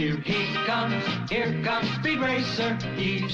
Here comes Speed Racer.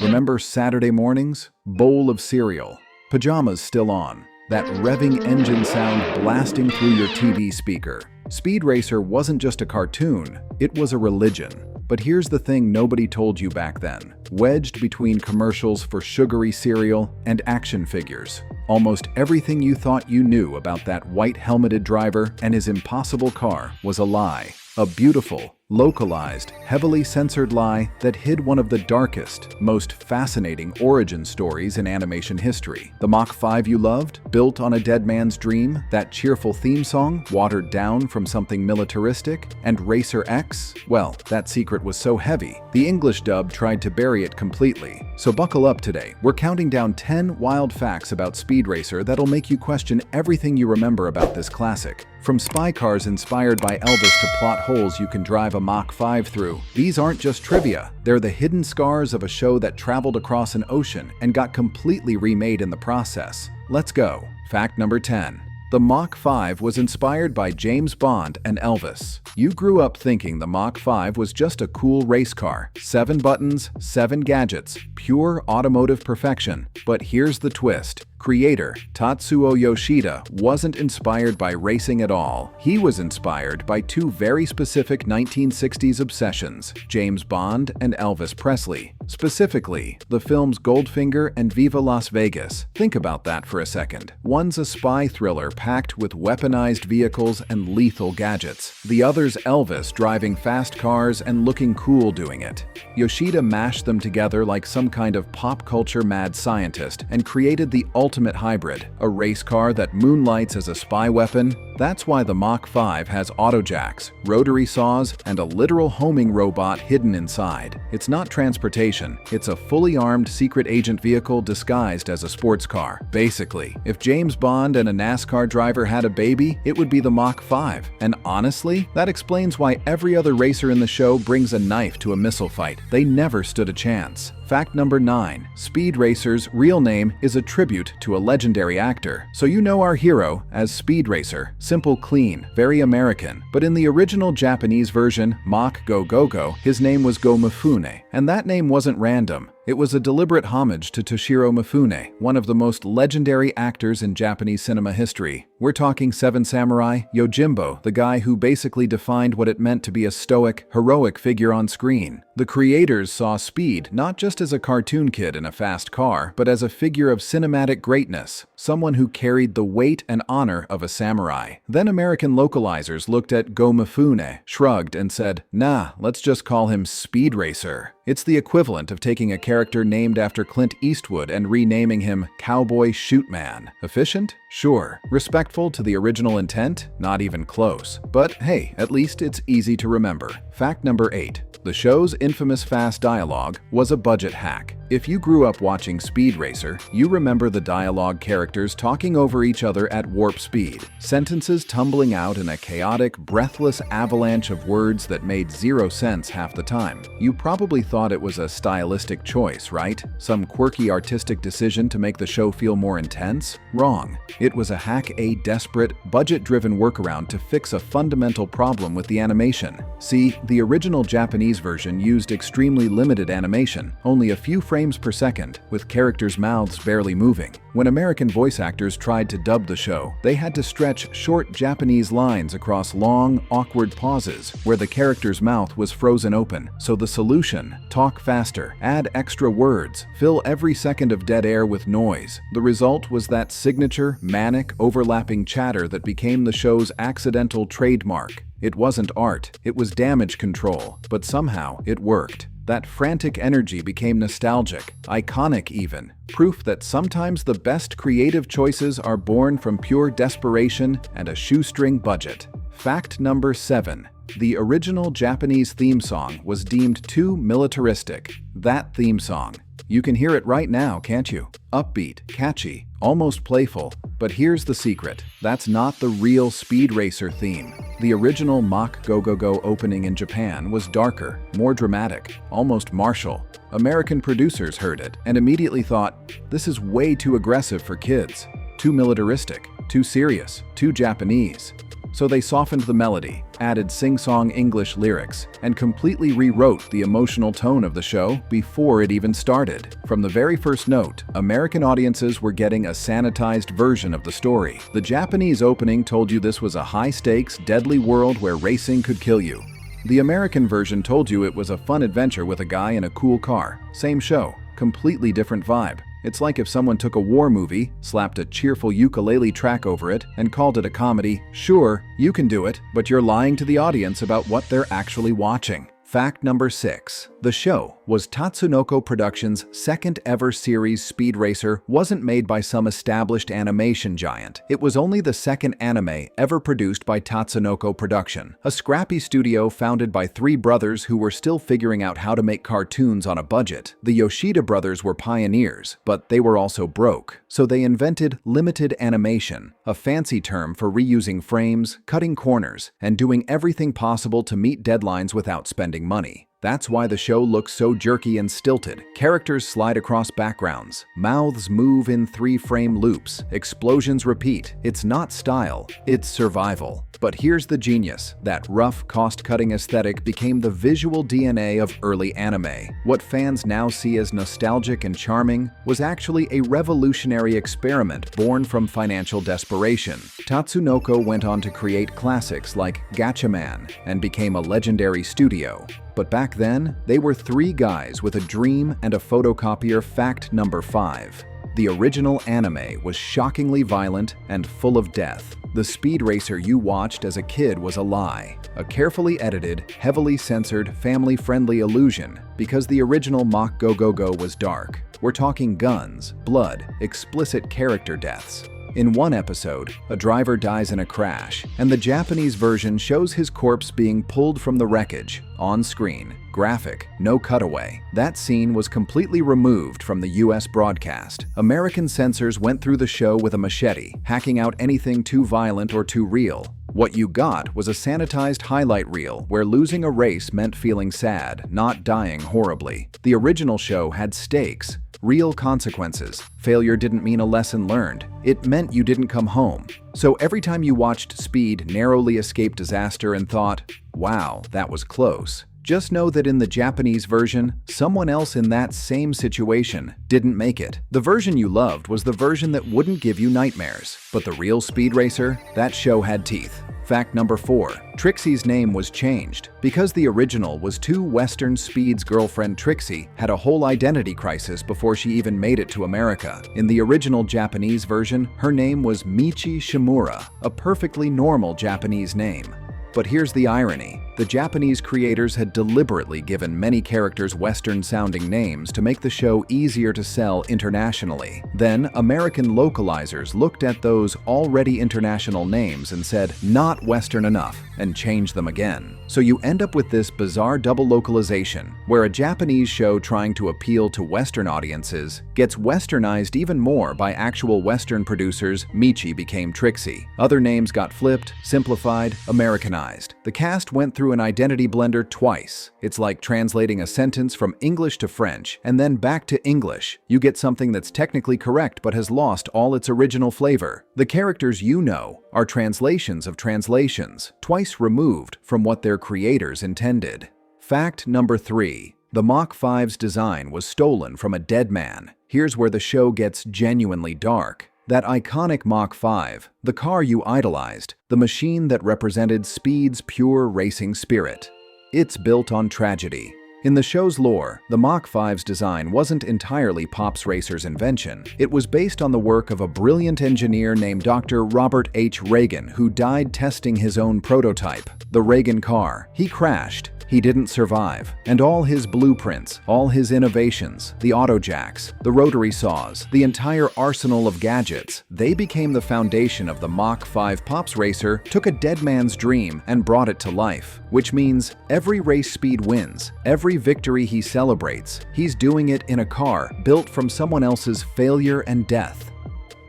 Remember Saturday mornings? Bowl of cereal. Pajamas still on. That revving engine sound blasting through your TV speaker. Speed Racer wasn't just a cartoon, it was a religion. But here's the thing nobody told you back then. Wedged between commercials for sugary cereal and action figures, almost everything you thought you knew about that white-helmeted driver and his impossible car was a lie. A beautiful, localized, heavily censored lie that hid one of the darkest, most fascinating origin stories in animation history. The Mach 5 you loved, built on a dead man's dream, that cheerful theme song, watered down from something militaristic, and Racer X? Well, that secret was so heavy, the English dub tried to bury it completely. So buckle up today. We're counting down 10 wild facts about Speed Racer that'll make you question everything you remember about this classic. From spy cars inspired by Elvis to plot holes you can drive a Mach 5 through, these aren't just trivia. They're the hidden scars of a show that traveled across an ocean and got completely remade in the process. Let's go. Fact number 10. The Mach 5 was inspired by James Bond and Elvis. You grew up thinking the Mach 5 was just a cool race car. 7 buttons, 7 gadgets, pure automotive perfection. But here's the twist. Creator Tatsuo Yoshida wasn't inspired by racing at all. He was inspired by two very specific 1960s obsessions, James Bond and Elvis Presley. Specifically, the films Goldfinger and Viva Las Vegas. Think about that for a second. One's a spy thriller packed with weaponized vehicles and lethal gadgets. The other's Elvis driving fast cars and looking cool doing it. Yoshida mashed them together like some kind of pop culture mad scientist and created the ultimate hybrid, a race car that moonlights as a spy weapon. That's why the Mach 5 has auto jacks, rotary saws, and a literal homing robot hidden inside. It's not transportation, it's a fully armed secret agent vehicle disguised as a sports car. Basically, if James Bond and a NASCAR driver had a baby, it would be the Mach 5. And honestly, that explains why every other racer in the show brings a knife to a missile fight. They never stood a chance. Fact number 9. Speed Racer's real name is a tribute to a legendary actor. So you know our hero as Speed Racer. Simple, clean, very American. But in the original Japanese version, Mach GoGoGo, his name was Go Mifune. And that name wasn't random. It was a deliberate homage to Toshiro Mifune, one of the most legendary actors in Japanese cinema history. We're talking Seven Samurai, Yojimbo, the guy who basically defined what it meant to be a stoic, heroic figure on screen. The creators saw Speed not just as a cartoon kid in a fast car, but as a figure of cinematic greatness, someone who carried the weight and honor of a samurai. Then American localizers looked at Go Mifune, shrugged, and said, nah, let's just call him Speed Racer. It's the equivalent of taking a character named after Clint Eastwood and renaming him Cowboy Shootman. Efficient? Sure. Respectful to the original intent? Not even close. But hey, at least it's easy to remember. Fact number 8. The show's infamous fast dialogue was a budget hack. If you grew up watching Speed Racer, you remember the dialogue characters talking over each other at warp speed, sentences tumbling out in a chaotic, breathless avalanche of words that made zero sense half the time. You probably thought it was a stylistic choice, right? Some quirky artistic decision to make the show feel more intense? Wrong. It was a desperate, budget-driven workaround to fix a fundamental problem with the animation. See, the original Japanese version used extremely limited animation, only a few frames per second, with characters' mouths barely moving. When American voice actors tried to dub the show, they had to stretch short Japanese lines across long, awkward pauses where the character's mouth was frozen open. So the solution: talk faster, add extra words, fill every second of dead air with noise. The result was that signature, manic, overlapping chatter that became the show's accidental trademark. It wasn't art, it was damage control, but somehow it worked. That frantic energy became nostalgic, iconic even, proof that sometimes the best creative choices are born from pure desperation and a shoestring budget. Fact number 7. The original Japanese theme song was deemed too militaristic. That theme song. You can hear it right now, can't you? Upbeat, catchy, almost playful. But here's the secret. That's not the real Speed Racer theme. The original Mach GoGoGo opening in Japan was darker, more dramatic, almost martial. American producers heard it and immediately thought, this is way too aggressive for kids. Too militaristic, too serious, too Japanese. So they softened the melody, added sing-song English lyrics, and completely rewrote the emotional tone of the show before it even started. From the very first note, American audiences were getting a sanitized version of the story. The Japanese opening told you this was a high-stakes, deadly world where racing could kill you. The American version told you it was a fun adventure with a guy in a cool car. Same show, completely different vibe. It's like if someone took a war movie, slapped a cheerful ukulele track over it, and called it a comedy. Sure, you can do it, but you're lying to the audience about what they're actually watching. Fact number 6. The show was Tatsunoko Productions' second ever series. Speed Racer wasn't made by some established animation giant. It was only the second anime ever produced by Tatsunoko Production, a scrappy studio founded by 3 brothers who were still figuring out how to make cartoons on a budget. The Yoshida brothers were pioneers, but they were also broke. So they invented limited animation, a fancy term for reusing frames, cutting corners, and doing everything possible to meet deadlines without spending money. That's why the show looks so jerky and stilted. Characters slide across backgrounds, mouths move in 3-frame loops, explosions repeat. It's not style, it's survival. But here's the genius. That rough, cost-cutting aesthetic became the visual DNA of early anime. What fans now see as nostalgic and charming was actually a revolutionary experiment born from financial desperation. Tatsunoko went on to create classics like Gatchaman and became a legendary studio. But back then, they were 3 guys with a dream and a photocopier. Fact number 5. The original anime was shockingly violent and full of death. The Speed Racer you watched as a kid was a lie, a carefully edited, heavily censored, family-friendly illusion, because the original Mach GoGoGo was dark. We're talking guns, blood, explicit character deaths. In one episode, a driver dies in a crash, and the Japanese version shows his corpse being pulled from the wreckage, on screen, graphic, no cutaway. That scene was completely removed from the US broadcast. American censors went through the show with a machete, hacking out anything too violent or too real. What you got was a sanitized highlight reel where losing a race meant feeling sad, not dying horribly. The original show had stakes, real consequences. Failure didn't mean a lesson learned. It meant you didn't come home. So every time you watched Speed narrowly escape disaster and thought, wow, that was close, just know that in the Japanese version, someone else in that same situation didn't make it. The version you loved was the version that wouldn't give you nightmares. But the real Speed Racer, that show had teeth. Fact number 4. Trixie's name was changed. Because the original was too Western, Speed's girlfriend Trixie had a whole identity crisis before she even made it to America. In the original Japanese version, her name was Michi Shimura, a perfectly normal Japanese name. But here's the irony. The Japanese creators had deliberately given many characters Western-sounding names to make the show easier to sell internationally. Then, American localizers looked at those already international names and said, not Western enough, and changed them again. So you end up with this bizarre double localization, where a Japanese show trying to appeal to Western audiences gets Westernized even more by actual Western producers. Michi became Trixie. Other names got flipped, simplified, Americanized. The cast went through an identity blender twice. It's like translating a sentence from English to French and then back to English. You get something that's technically correct but has lost all its original flavor. The characters you know are translations of translations, twice removed from what their creators intended. Fact number 3. The Mach 5's design was stolen from a dead man. Here's where the show gets genuinely dark. That iconic Mach 5, the car you idolized, the machine that represented Speed's pure racing spirit. It's built on tragedy. In the show's lore, the Mach 5's design wasn't entirely Pops Racer's invention. It was based on the work of a brilliant engineer named Dr. Robert H. Reagan, who died testing his own prototype, the Reagan car. He crashed. He didn't survive. And all his blueprints, all his innovations, the auto jacks, the rotary saws, the entire arsenal of gadgets, they became the foundation of the Mach 5. Pops Racer took a dead man's dream and brought it to life, which means every race Speed wins, every victory he celebrates, he's doing it in a car built from someone else's failure and death.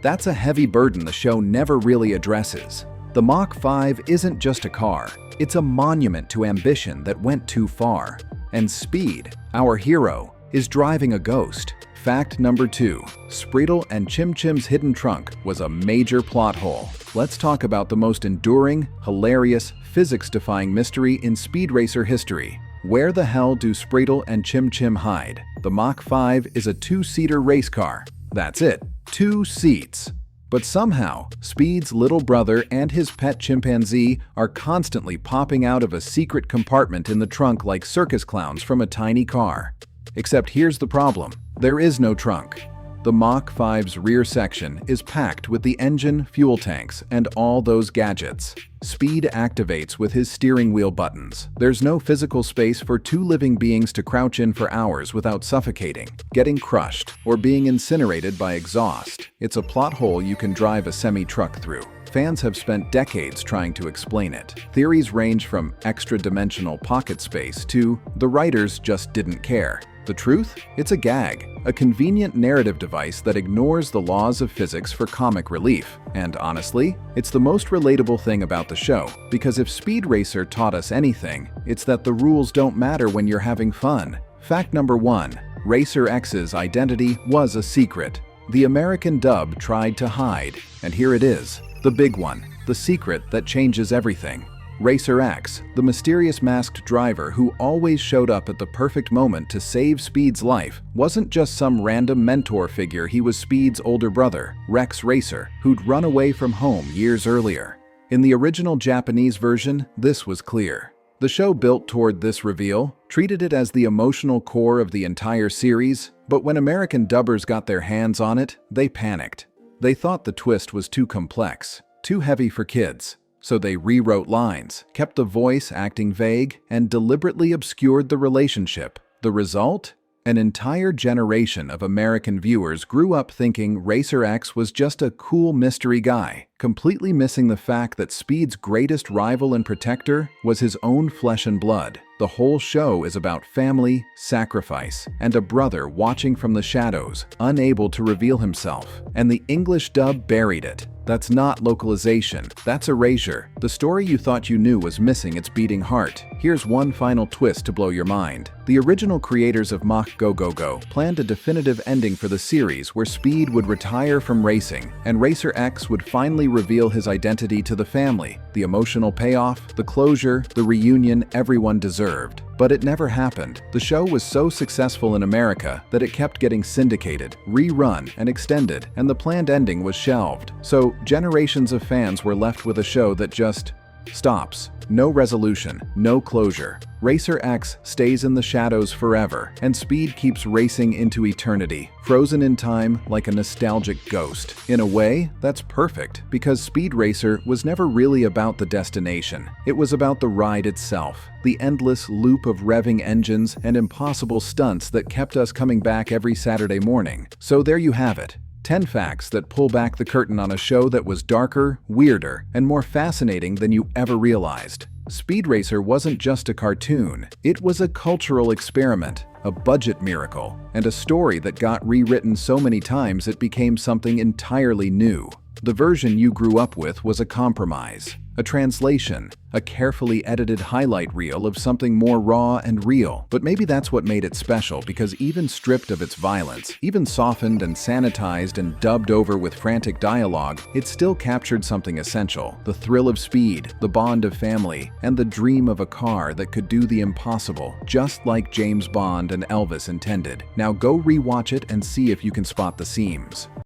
That's a heavy burden the show never really addresses. The Mach 5 isn't just a car. It's a monument to ambition that went too far. And Speed, our hero, is driving a ghost. Fact number 2. Spreedle and Chim Chim's hidden trunk was a major plot hole. Let's talk about the most enduring, hilarious, physics-defying mystery in Speed Racer history. Where the hell do Spreedle and Chim Chim hide? The Mach 5 is a 2-seater race car. That's it, 2 seats. But somehow, Speed's little brother and his pet chimpanzee are constantly popping out of a secret compartment in the trunk like circus clowns from a tiny car. Except here's the problem. There is no trunk. The Mach 5's rear section is packed with the engine, fuel tanks, and all those gadgets. Speed activates with his steering wheel buttons. There's no physical space for 2 living beings to crouch in for hours without suffocating, getting crushed, or being incinerated by exhaust. It's a plot hole you can drive a semi-truck through. Fans have spent decades trying to explain it. Theories range from extra-dimensional pocket space to the writers just didn't care. The truth? It's a gag, a convenient narrative device that ignores the laws of physics for comic relief. And honestly, it's the most relatable thing about the show, because if Speed Racer taught us anything, it's that the rules don't matter when you're having fun. Fact number 1. Racer X's identity was a secret. The American dub tried to hide, and here it is, the big one, the secret that changes everything. Racer X, the mysterious masked driver who always showed up at the perfect moment to save Speed's life, wasn't just some random mentor figure. He was Speed's older brother, Rex Racer, who'd run away from home years earlier. In the original Japanese version, this was clear. The show built toward this reveal, treated it as the emotional core of the entire series, but when American dubbers got their hands on it, they panicked. They thought the twist was too complex, too heavy for kids. So they rewrote lines, kept the voice acting vague, and deliberately obscured the relationship. The result? An entire generation of American viewers grew up thinking Racer X was just a cool mystery guy, completely missing the fact that Speed's greatest rival and protector was his own flesh and blood. The whole show is about family, sacrifice, and a brother watching from the shadows, unable to reveal himself. And the English dub buried it. That's not localization, that's erasure. The story you thought you knew was missing its beating heart. Here's one final twist to blow your mind. The original creators of Mach GoGoGo planned a definitive ending for the series where Speed would retire from racing, and Racer X would finally reveal his identity to the family. The emotional payoff, the closure, the reunion everyone deserved. But it never happened. The show was so successful in America that it kept getting syndicated, rerun, and extended, and the planned ending was shelved. So generations of fans were left with a show that just stops. No resolution, no closure. Racer X stays in the shadows forever, and Speed keeps racing into eternity, frozen in time like a nostalgic ghost. In a way, that's perfect, because Speed Racer was never really about the destination. It was about the ride itself, the endless loop of revving engines and impossible stunts that kept us coming back every Saturday morning. So there you have it. 10 facts that pull back the curtain on a show that was darker, weirder, and more fascinating than you ever realized. Speed Racer wasn't just a cartoon, it was a cultural experiment, a budget miracle, and a story that got rewritten so many times it became something entirely new. The version you grew up with was a compromise, a translation, a carefully edited highlight reel of something more raw and real. But maybe that's what made it special, because even stripped of its violence, even softened and sanitized and dubbed over with frantic dialogue, it still captured something essential: the thrill of speed, the bond of family, and the dream of a car that could do the impossible, just like James Bond and Elvis intended. Now go rewatch it and see if you can spot the seams.